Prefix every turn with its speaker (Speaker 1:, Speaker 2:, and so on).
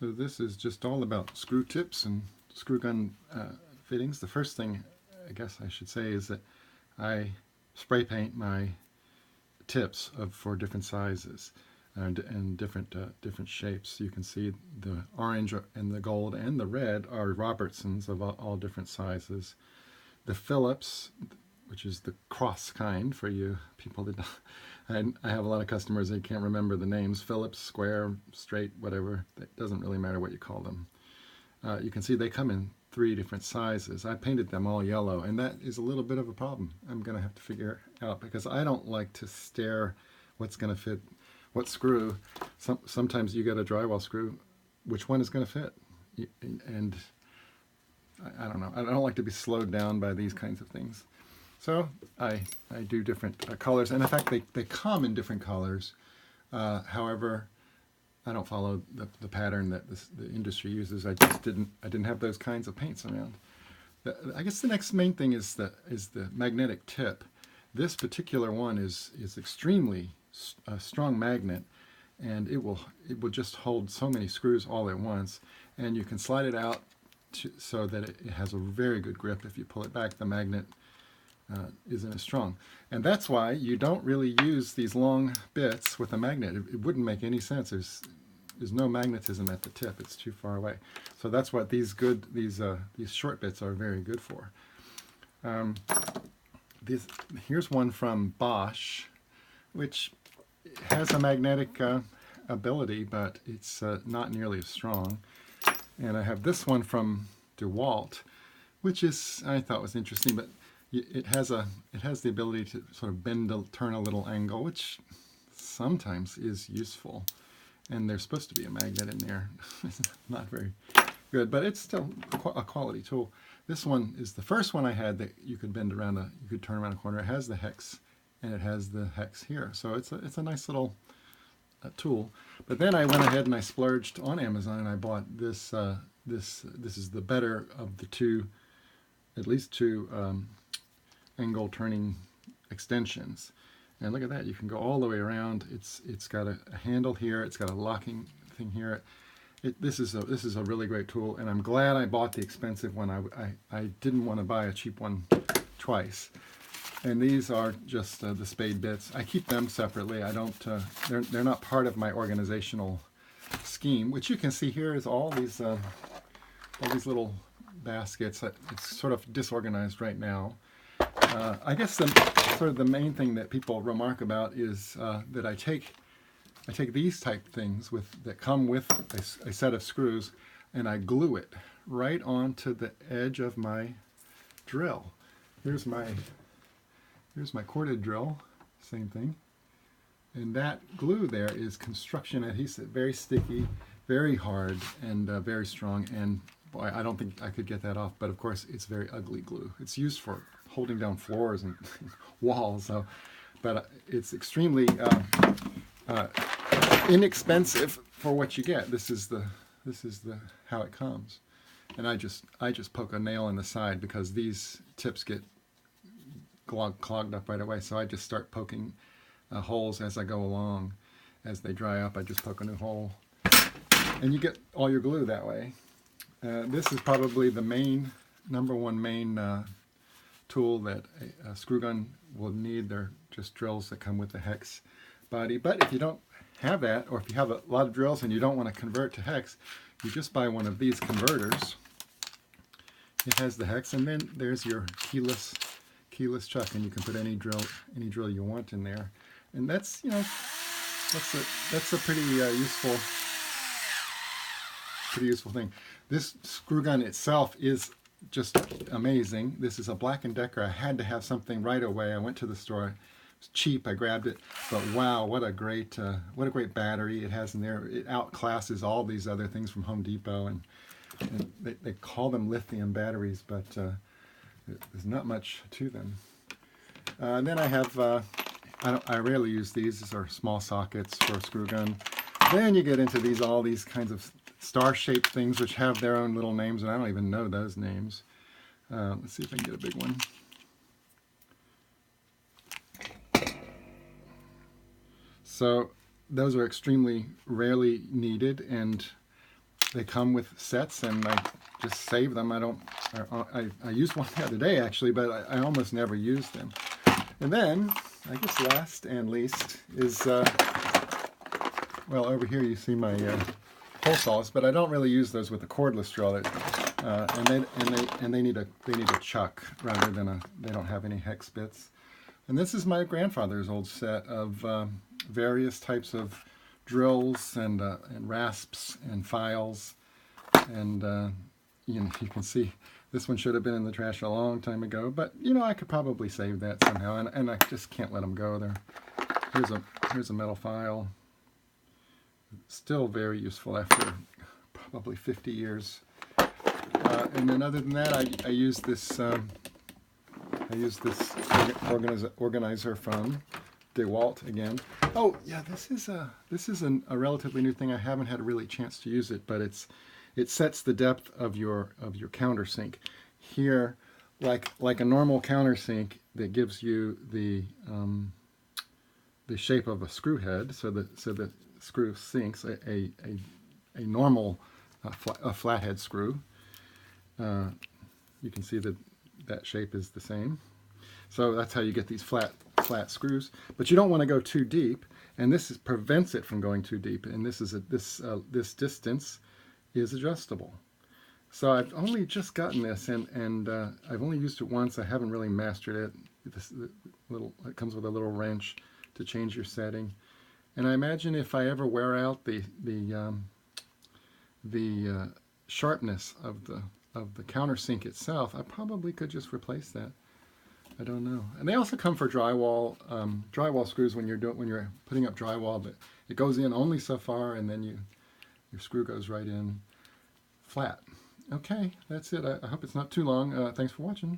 Speaker 1: So this is just all about screw tips and screw gun fittings. The first thing I guess I should say is that I spray paint my tips for different sizes and different shapes. You can see the orange and the gold and the red are Robertsons of all different sizes. The Phillips, which is the cross kind for you people that I have a lot of customers that can't remember the names. Phillips, square, straight, whatever. It doesn't really matter what you call them. You can see they come in 3 different sizes. I painted them all yellow, and that is a little bit of a problem. I'm going to have to figure out, because I don't like to stare what's going to fit what screw. Sometimes you get a drywall screw, which one is going to fit? And I don't know. I don't like to be slowed down by these kinds of things. So I do different colors, and in fact they come in different colors. However, I don't follow the pattern that the industry uses. I didn't have those kinds of paints around. I guess the next main thing is the magnetic tip. This particular one is extremely strong magnet, and it will just hold so many screws all at once, and you can slide it out so that it has a very good grip. If you pull it back, the magnet isn't as strong. And that's why you don't really use these long bits with a magnet. It wouldn't make any sense. There's no magnetism at the tip. It's too far away. So that's what these short bits are very good for. Here's one from Bosch, which has a magnetic ability, but it's not nearly as strong. And I have this one from DeWalt, which I thought was interesting, but it has the ability to sort of turn a little angle, which sometimes is useful. And there's supposed to be a magnet in there. It's not very good, but it's still a quality tool. This one is the first one I had that you could turn around a corner. It has the hex, and it has the hex here, so it's a nice little tool. But then I went ahead and I splurged on Amazon, and I bought this. This is the better of the two, at least two angle turning extensions. And look at that, you can go all the way around. It's got a handle here, it's got a locking thing here. This is a really great tool, and I'm glad I bought the expensive one. I didn't want to buy a cheap one twice. And these are just the spade bits. I keep them separately. I don't. They're not part of my organizational scheme, which you can see here is all these little baskets. It's sort of disorganized right now. I guess the main thing that people remark about is that I take these type things that come with a set of screws, and I glue it right onto the edge of my drill. Here's my corded drill, same thing. And that glue there is construction adhesive, very sticky, very hard, and very strong. And boy, I don't think I could get that off, but of course it's very ugly glue. It's used for holding down floors and walls, but it's extremely inexpensive for what you get. This is how it comes. And I just poke a nail in the side because these tips get clogged up right away. So I just start poking holes as I go along. As they dry up, I just poke a new hole, and you get all your glue that way. This is probably the number one main tool that a screw gun will need. They're just drills that come with the hex body. But if you don't have that, or if you have a lot of drills and you don't want to convert to hex, you just buy one of these converters. It has the hex, and then there's your keyless chuck, and you can put any drill you want in there. And that's a pretty useful thing. This screw gun itself is just amazing. This is a Black & Decker. I had to have something right away. I went to the store. It was cheap. I grabbed it. But wow, what a great battery it has in there. It outclasses all these other things from Home Depot, and they call them lithium batteries, but there's not much to them. And then I have I rarely use these. These are small sockets for a screw gun. Then you get into all these kinds of star-shaped things which have their own little names, and I don't even know those names. Let's see if I can get a big one. So those are extremely rarely needed, and they come with sets, and I just save them. I used one the other day actually, but I almost never use them. And then, I guess last and least is, well, over here you see my hole saws, but I don't really use those with a cordless drill. And they need a chuck rather than they don't have any hex bits. And this is my grandfather's old set of various types of drills and rasps and files, and you can see this one should have been in the trash a long time ago, but I could probably save that somehow, and I just can't let them go there. Here's a metal file, still very useful after probably 50 years. And then other than that, I use this organizer from DeWalt again. Oh yeah, this is a relatively new thing. I haven't had a really chance to use it, but it sets the depth of your countersink. Here, like a normal countersink that gives you the shape of a screw head, so the screw sinks a normal flathead screw. You can see that shape is the same. So that's how you get these flat screws. But you don't want to go too deep, and this prevents it from going too deep. And this distance is adjustable. So I've only just gotten this, and I've only used it once. I haven't really mastered it. It comes with a little wrench to change your setting. And I imagine if I ever wear out the sharpness of the countersink itself, I probably could just replace that. I don't know. And they also come for drywall screws when you're putting up drywall, but it goes in only so far, and then your screw goes right in flat. Okay, that's it. I hope it's not too long. Thanks for watching.